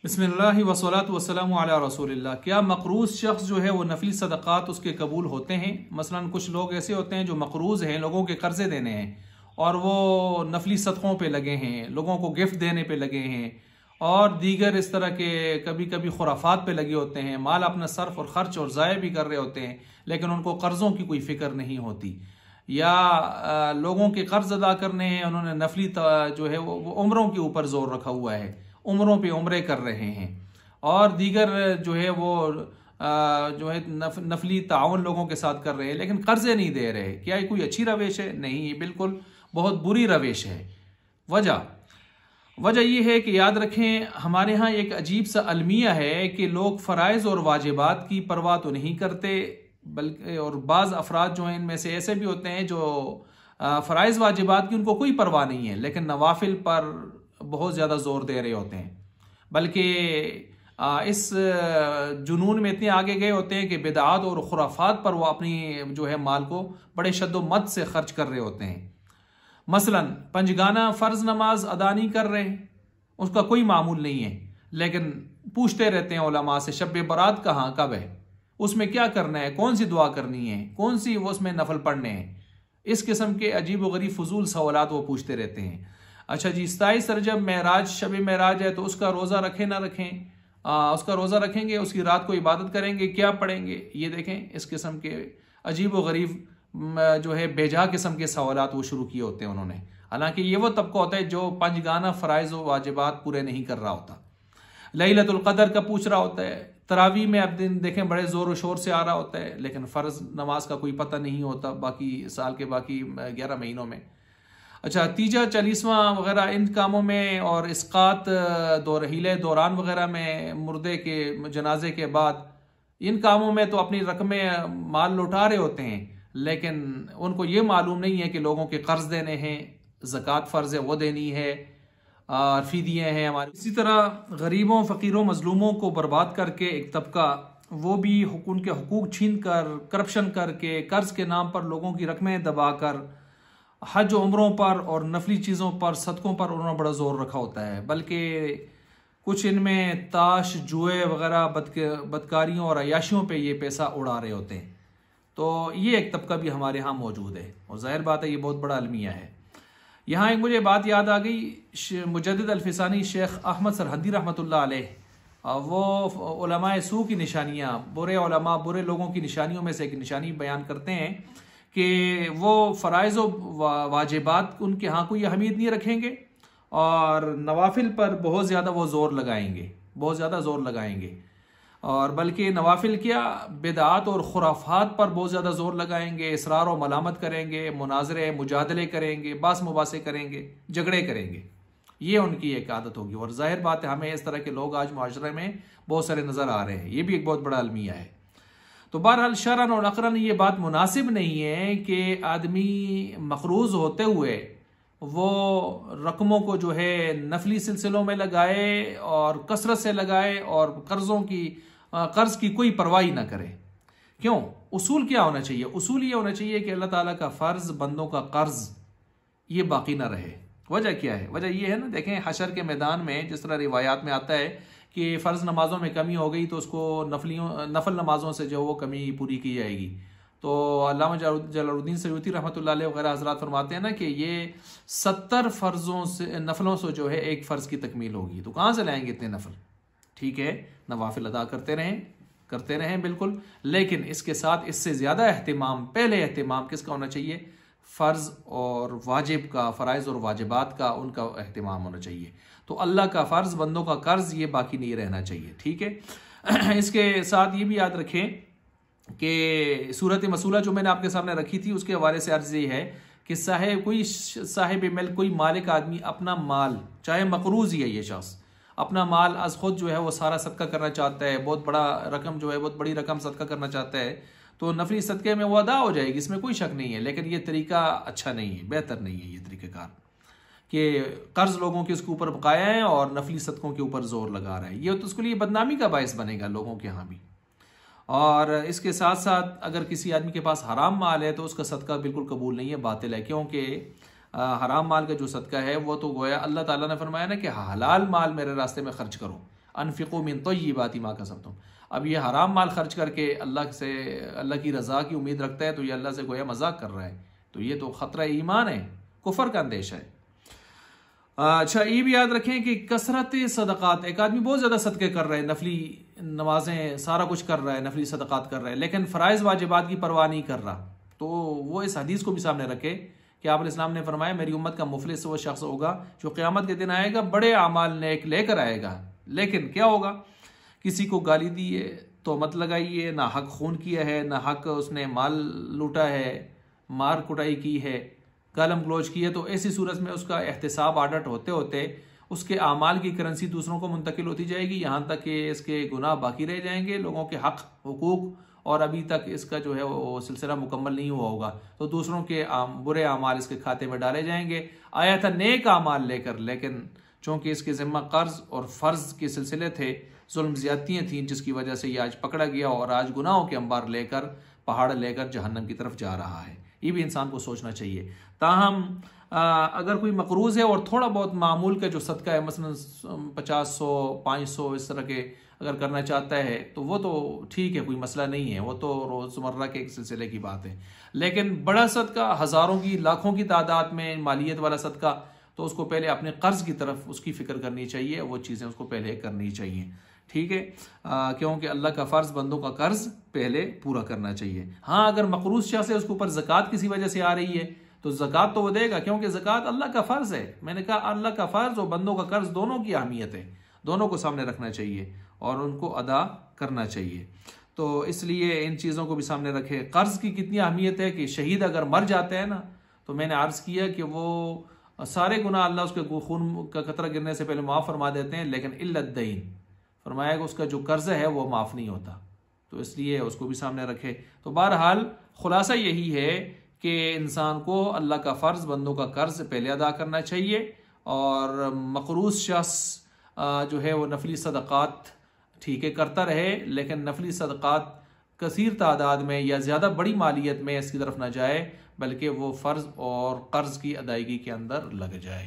बिस्मिल्लाहि वस्सलातु वस्सलामु अला रसूलिल्लाह। क्या मकरूज़ शख्स जो है वो नफली सदक़ात उसके कबूल होते हैं? मसलन कुछ लोग ऐसे होते हैं जो मकरूज़ हैं, लोगों के कर्ज़े देने हैं और वो नफली सदक़ों पे लगे हैं, लोगों को गिफ्ट देने पे लगे हैं और दीगर इस तरह के कभी कभी खुराफात पे लगे होते हैं, माल अपना सर्फ और ख़र्च और ज़ाया भी कर रहे होते हैं, लेकिन उनको कर्ज़ों की कोई फ़िक्र नहीं होती। या लोगों के कर्ज़ अदा करने हैं, उन्होंने नफली जो है वो उम्रों के ऊपर ज़ोर रखा हुआ है, उम्रों पे उम्रे कर रहे हैं और दीगर जो है वो जो है नफली ताउन लोगों के साथ कर रहे हैं, लेकिन कर्जे नहीं दे रहे। क्या ये कोई अच्छी रवेश है? नहीं, ये बिल्कुल बहुत बुरी रवेश है। वजह यह है कि याद रखें, हमारे यहाँ एक अजीब सा अलमिया है कि लोग फ़राइज़ और वाजिबात की परवाह तो नहीं करते, बल्कि और बाज़ अफराद जो हैं इनमें से ऐसे भी होते हैं जो फ़राइज़ वाजिबात की उनको कोई परवाह नहीं है, लेकिन नवाफिल पर बहुत ज़्यादा ज़ोर दे रहे होते हैं। बल्कि इस जुनून में इतने आगे गए होते हैं कि बिदआत और खुराफात पर वो अपनी जो है माल को बड़े शद्दोमत से खर्च कर रहे होते हैं। मसलन पंजगाना फ़र्ज़ नमाज अदा नहीं कर रहे, उसका कोई मामूल नहीं है, लेकिन पूछते रहते हैं उलमा से शब बरात कहाँ कब है, उसमें क्या करना है, कौन सी दुआ करनी है, कौन सी वो उसमें नफल पढ़ने हैं। इस किस्म के अजीब व गरीब फजूल सवालात वो पूछते रहते हैं। अच्छा जी, 27 रजब महराज शब महराज है तो उसका रोज़ा रखें ना रखें, उसका रोज़ा रखेंगे, उसकी रात को इबादत करेंगे, क्या पढ़ेंगे, ये देखें इस किस्म के अजीब व गरीब जो है बेजा किस्म के सवालात वो शुरू किए होते हैं उन्होंने। हालांकि ये वो तबका होता है जो पंजगाना फ़राइज़ व वाजिबात पूरे नहीं कर रहा होता। लैलतुल क़दर का पूछ रहा होता है, तरावी में अब दिन देखें बड़े ज़ोर व शोर से आ रहा होता है, लेकिन फ़र्ज़ नमाज का कोई पता नहीं होता बाकी साल के बाकी 11 महीनों में। अच्छा, तीजा चालीसवां वगैरह इन कामों में और इसकात हीले दौरान वगैरह में, मुर्दे के जनाजे के बाद इन कामों में तो अपनी रकमें माल लौटा रहे होते हैं, लेकिन उनको ये मालूम नहीं है कि लोगों के कर्ज देने हैं, ज़कात फ़र्ज़ है वो देनी है, फ़िदिये हैं हमारे। इसी तरह गरीबों फ़कीरों मज़लूमों को बर्बाद करके एक तबका वो भी उनके हुकूक छीन कर, करप्शन करके, कर्ज़ के नाम पर लोगों की रकमें दबा कर हज उम्रों पर और नफली चीज़ों पर, सदकों पर उन्होंने बड़ा ज़ोर रखा होता है। बल्कि कुछ इनमें ताश जुए वगैरह बदकारियों और अयाशियों पे ये पैसा उड़ा रहे होते हैं। तो ये एक तबका भी हमारे यहाँ मौजूद है और ज़ाहिर बात है ये बहुत बड़ा अलमिया है। यहाँ एक मुझे बात याद आ गई, मुजद्दिद अल-फ़िसानी शेख अहमद सरहदी रहमतुल्लाह अलैह, वो उलमाए सू की निशानियाँ, बुरे उलमा बुरे लोगों की निशानियों में से एक निशानी बयान करते हैं कि वो फ़राइज़ व वाजिबात उनके यहाँ कोई अहमियत नहीं रखेंगे और नवाफिल पर बहुत ज़्यादा वो ज़ोर लगाएंगे, बहुत ज़्यादा ज़ोर लगाएंगे, और बल्कि नवाफिल क्या बिदआत और खुराफात पर बहुत ज़्यादा ज़ोर लगाएंगे, इसरार और मलामत करेंगे, मुनाजरे मुजादले करेंगे, बास मुबासे करेंगे, झगड़े करेंगे। ये उनकी एक आदत होगी और जाहिर बात है हमें इस तरह के लोग आज माशरे में बहुत सारे नज़र आ रहे हैं। ये भी एक बहुत बड़ा अलमिया है। तो बहरहाल शरअन और अक़रन ये बात मुनासिब नहीं है कि आदमी मक़रूज़ होते हुए वो रकमों को जो है नफली सिलसिलों में लगाए और कसरत से लगाए और कर्ज़ की कोई परवाही ना करे। क्यों? उसूल क्या होना चाहिए? उसूल ये होना चाहिए कि अल्लाह ताला का फ़र्ज़, बंदों का कर्ज़ ये बाकी ना रहे। वजह क्या है? वजह ये है ना, देखें हशर के मैदान में जिस तरह रिवायात में आता है कि फ़र्ज़ नमाज़ों में कमी हो गई तो उसको नफल नमाज़ों से जो वो कमी पूरी की जाएगी। तो अल्लामा जलालुद्दीन सयूती रहमतुल्लाह अलैह वगैरह हज़रात फरमाते हैं ना कि ये 70 फ़र्ज़ों से, नफलों से जो है एक फ़र्ज़ की तकमील होगी। तो कहाँ से लाएंगे इतने नफल? ठीक है, नवाफिल अदा करते रहें बिल्कुल, लेकिन इसके साथ इससे ज़्यादा एहतिमाम, पहले एहतिमाम किसका होना चाहिए? फ़र्ज़ और वाजिब का, फ़राइज़ और वाजिबात का, उनका एहतिमाम होना चाहिए। तो अल्लाह का फ़र्ज़, बंदों का कर्ज़ ये बाकी नहीं रहना चाहिए। ठीक है। इसके साथ ये भी याद रखें कि सूरत मसूला जो मैंने आपके सामने रखी थी उसके हवाले से अर्ज़ ये है कि साहिब मिल्क, कोई मालिक आदमी अपना माल, चाहे मकरूज़ ही है ये शख्स, अपना माल अज़ खुद जो है वो सारा सदका करना चाहता है, बहुत बड़ा रकम जो है बहुत बड़ी रकम सदका करना चाहता है, तो नफली सदक़े में वो अदा हो जाएगी, इसमें कोई शक नहीं है। लेकिन ये तरीका अच्छा नहीं है, बेहतर नहीं है ये तरीक़ेकार कि कर्ज़ लोगों के उसके ऊपर बकाया है और नफली सदक़ों के ऊपर ज़ोर लगा रहा है। ये तो उसके लिए बदनामी का बायस बनेगा लोगों के यहाँ भी। और इसके साथ साथ अगर किसी आदमी के पास हराम माल है तो उसका सदका बिल्कुल कबूल नहीं है, बातिल है, क्योंकि हराम माल का जो सदका है वो तो गोया अल्लाह ताला ने फरमाया ना कि हलाल माल मेरे रास्ते में खर्च करो। अनफ़िक़ू मिन तय्यिबाति मा कसब्तुम। अब ये हराम माल खर्च करके अल्लाह की रज़ा की उम्मीद रखता है तो ये अल्लाह से गोया मजाक कर रहा है, तो ये तो ख़तरा ईमान है, कुफर का अंदेशा है। अच्छा, ये भी याद रखें कि कसरत सदक़ात, एक आदमी बहुत ज़्यादा सदक़े कर रहा है, नफली नमाजें सारा कुछ कर रहा है, नफली सदक़ात कर रहा है, लेकिन फ़राइज़ वाजिबात की परवाह नहीं कर रहा, तो वो इस हदीस को भी सामने रखे कि आप इस्लाम ने फरमाया मेरी उम्मत का मुफलिस वो शख्स होगा जो क़यामत के दिन आएगा, बड़े आमाल नेक लेकर आएगा, लेकिन क्या होगा, किसी को गाली दी है, तोहमत लगाई है, ना हक खून किया है, ना हक उसने माल लूटा है, मार कुटाई की है, गालम गलोच की है, तो ऐसी सूरत में उसका एहतिसाब ऑडिट होते होते उसके आमाल की करेंसी दूसरों को मुंतकिल होती जाएगी, यहाँ तक कि इसके गुनाह बाकी रह जाएंगे, लोगों के हक हुकूक, और अभी तक इसका जो है वो सिलसिला मुकम्मल नहीं हुआ होगा, तो दूसरों के बुरे आमाल इसके खाते में डाले जाएंगे। आया था नेक आमाल लेकर, लेकिन चूँकि इसके ज़िम्मा कर्ज और फ़र्ज के सिलसिले थे, जुल्म ज़्यादतियाँ थीं, जिसकी वजह से ये आज पकड़ा गया और आज गुनाहों के अंबार लेकर, पहाड़ लेकर जहन्नम की तरफ जा रहा है। ये भी इंसान को सोचना चाहिए। ताहम अगर कोई मकरूज़ है और थोड़ा बहुत मामूल का जो सदका है, मसलन 50, 100, 500 इस तरह के अगर करना चाहता है तो वो तो ठीक है, कोई मसला नहीं है, वो तो रोज़मर्रा के एक सिलसिले की बात है। लेकिन बड़ा सदका, हज़ारों की लाखों की तादाद में मालियत वाला सदका, तो उसको पहले अपने कर्ज की तरफ उसकी फ़िक्र करनी चाहिए, वो चीज़ें उसको पहले करनी चाहिए, ठीक है। क्योंकि अल्लाह का फ़र्ज़ बंदों का कर्ज पहले पूरा करना चाहिए। हाँ, अगर मकरूज़ शख्स है उसके ऊपर ज़कात किसी वजह से आ रही है तो ज़कात तो वो देगा, क्योंकि ज़कात अल्लाह का फ़र्ज़ है। मैंने कहा अल्लाह का फ़र्ज़ और बंदों का कर्ज दोनों की अहमियत है, दोनों को सामने रखना चाहिए और उनको अदा करना चाहिए। तो इसलिए इन चीज़ों को भी सामने रखें। कर्ज की कितनी अहमियत है कि शहीद अगर मर जाते हैं ना, तो मैंने अर्ज़ किया कि वो सारे गुनाह अल्लाह उसके खून का कतरा गिरने से पहले माफ़ फरमा देते हैं, लेकिन इल्लत दईन, फरमाया कि उसका जो कर्ज है वो माफ़ नहीं होता, तो इसलिए उसको भी सामने रखे। तो बहरहाल खुलासा यही है कि इंसान को अल्लाह का फ़र्ज़, बंदों का कर्ज पहले अदा करना चाहिए, और मकरूज़ शख्स जो है वो नफली सदक़ात ठीक है करता रहे, लेकिन नफली सदक़ात कसीर तादाद में या ज़्यादा बड़ी मालियत में इसकी तरफ न जाए, बल्कि वो फ़र्ज़ और कर्ज़ की अदायगी के अंदर लग जाए।